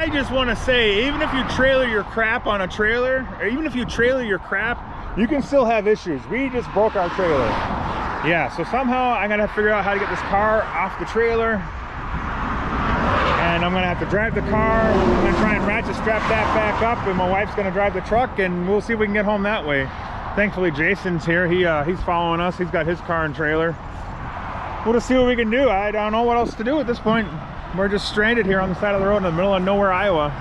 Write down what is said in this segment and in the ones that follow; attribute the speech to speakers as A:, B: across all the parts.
A: I just want to say, even if you trailer your crap on a trailer, or even if you trailer your crap, you can still have issues. We just broke our trailer. Yeah, so somehow I'm gonna figure out how to get this car off the trailer, and I'm gonna have to drive the car. I'm gonna try and ratchet strap that back up, and my wife's gonna drive the truck, and we'll see if we can get home that way. Thankfully Jason's here. He's following us. He's got his car and trailer. We'll just see what we can do. I don't know what else to do at this point. We're just stranded here on the side of the road in the middle of nowhere, Iowa.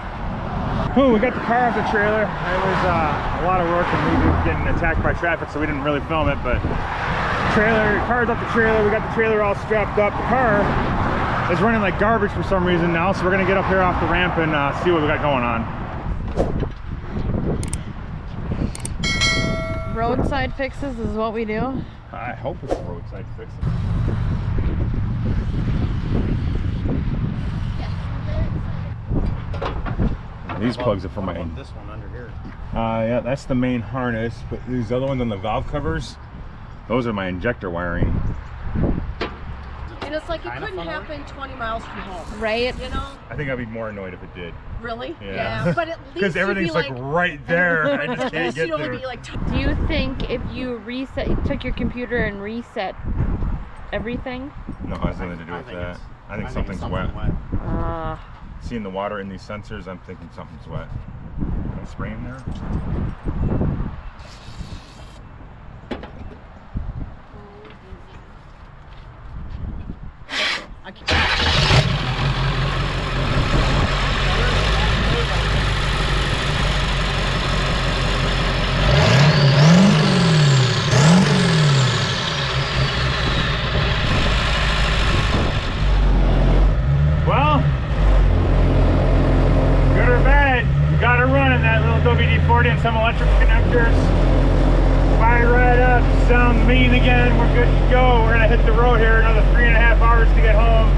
A: Ooh, we got the car off the trailer. It was a lot of work, and we were getting attacked by traffic, so we didn't really film it, but car's off the trailer. We got the trailer all strapped up. The car is running like garbage for some reason now, so we're gonna get up here off the ramp and see what we got going on.
B: Roadside fixes is what we do.
A: I hope it's roadside fixes. These plugs are for my...
C: This one under here.
A: Yeah, that's the main harness, but these other ones on the valve covers, those are my injector wiring.
D: And it's like it couldn't happen 20 miles from home.
B: Right?
D: You know?
A: I think I'd be more annoyed if it did.
D: Really?
A: Yeah.
D: But at least
A: because everything's like right there. I just can't get there.
D: Be like,
B: do you think if you took your computer and reset everything?
A: No, it has nothing to do with that. I think something's wet. Seeing the water in these sensors, I'm thinking something's wet. Can I spray in there? Well, good or bad, you got to run in that little WD-40 and some electric connectors. Fire right up, sound mean again, we're good to go. We're gonna hit the road here, another 3.5 hours to get home.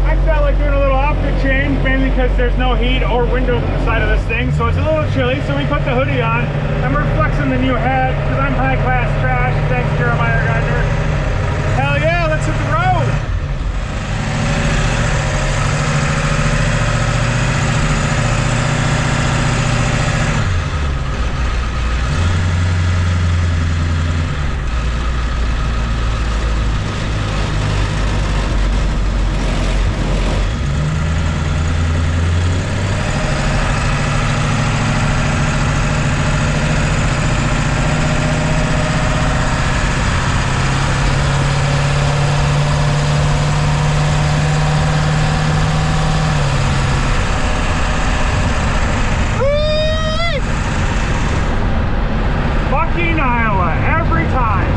A: I felt like doing a little optic change, mainly because there's no heat or windows on the side of this thing, so it's a little chilly, so we put the hoodie on, and we're flexing the new hat, because I'm high class trash, thanks Jeremiah Gardner. Hell yeah, let's hit the road! Iowa, every time.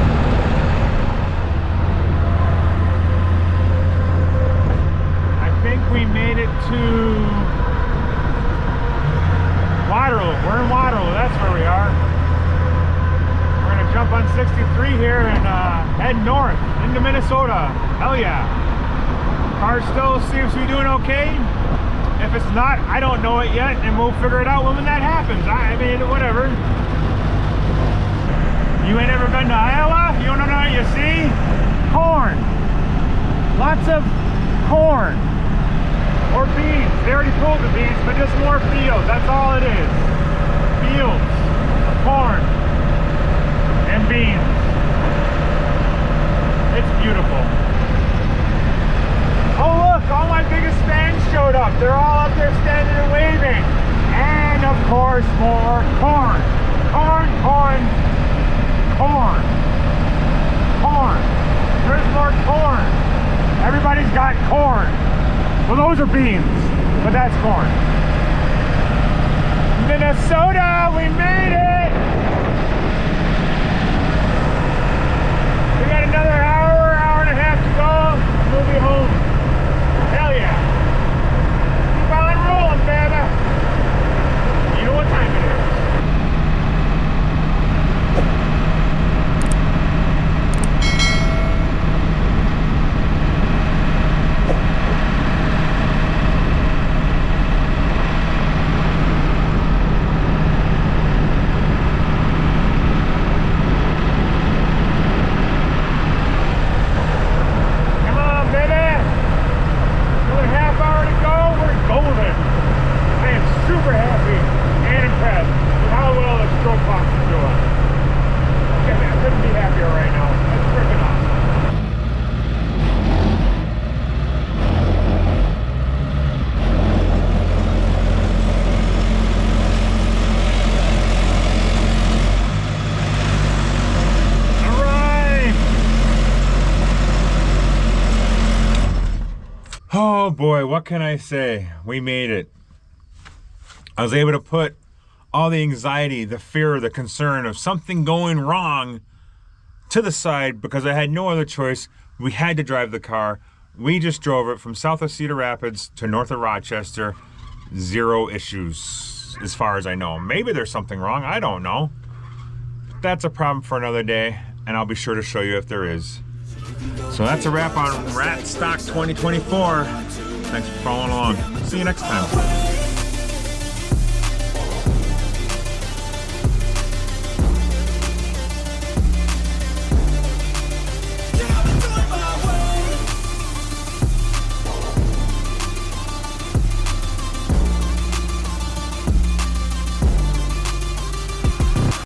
A: I think we made it to Waterloo. We're in Waterloo, that's where we are. We're gonna jump on 63 here and head north into Minnesota. Hell yeah. Car still seems to be doing okay. If it's not, I don't know it yet, and we'll figure it out when that happens. I mean, whatever. You ain't ever been to Iowa? You don't know what you see? Corn. Lots of corn. Or beans. They already pulled the beans, but just more fields. That's all it is. Fields of corn and beans. It's beautiful. Oh look, all my biggest fans showed up. They're all up there standing and waving. And of course, more corn. Corn, corn. Corn. Corn. There's more corn. Everybody's got corn. Well, those are beans, but that's corn. Minnesota, we made it! We got another hour and a half to go, and we'll be home. Hell yeah. Keep on rolling, baby. You know what time it is. Come on, baby! Oh boy, what can I say? We made it. I was able to put all the anxiety, the fear, the concern of something going wrong to the side because I had no other choice. We had to drive the car. We just drove it from south of Cedar Rapids to north of Rochester. Zero issues as far as I know. Maybe there's something wrong, I don't know. But that's a problem for another day, and I'll be sure to show you if there is. So that's a wrap on Ratstock 2024. Thanks for following along. See you next time.